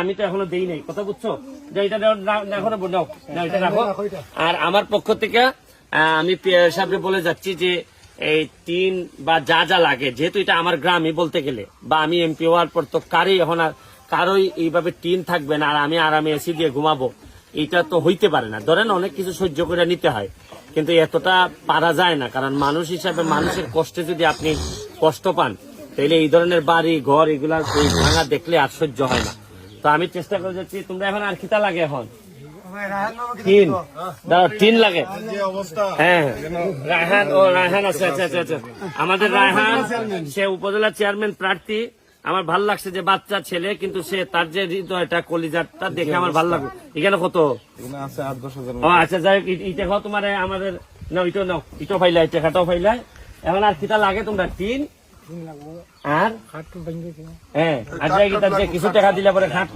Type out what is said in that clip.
আমি তো এখনো দেই নাই, কথা বুঝছো? যে এটা এখনো নাও, এটা রাখো। আর আমার পক্ষ থেকে আমি সাহেবকে বলে যাচ্ছি যে এই টিন বা যা যা লাগে, যেহেতু এটা আমার গ্রামই বলতে গেলে, বা আমি এমপি হওয়ার পর তো কারোই এইভাবে টিন থাকবে না আর আমি আরামে এসি দিয়ে ঘুমাবো, এটা তো হইতে পারে না। ধরেন অনেক কিছু সহ্য করে নিতে হয়, কিন্তু এতটা পারা যায় না। কারণ মানুষ হিসাবে মানুষের কষ্টে যদি আপনি কষ্ট পান, তাহলে এই ধরনের বাড়ি ঘর এগুলা ভাঙা দেখলে আর সহ্য হয় না। তো আমি চেষ্টা করে যাচ্ছি। তোমরা এখন আর খিতা লাগে এখন টিন লাগে? হ্যাঁ, রায়হান ও রায়হান আছে। আচ্ছা আচ্ছা আচ্ছা, আমাদের রায়হান সে উপজেলা চেয়ারম্যান প্রার্থী। আমার ভাল লাগছে যে বাচ্চা ছেলে, কিন্তু সে তার যে হৃদয়টা কলিজারটা দেখে আমার ভাল লাগলো। এখানে কত? ও আচ্ছা, যাই হোক, ইটা খাও তোমার আমাদের নাও, ইটো নাও, ইটো ফাইলাই, টেকাটাও ফাইলাই। এখন আর কিটা লাগে তোমরা? টিন আর হ্যাঁ, আর কিছু টাকা দিলে পরে খাট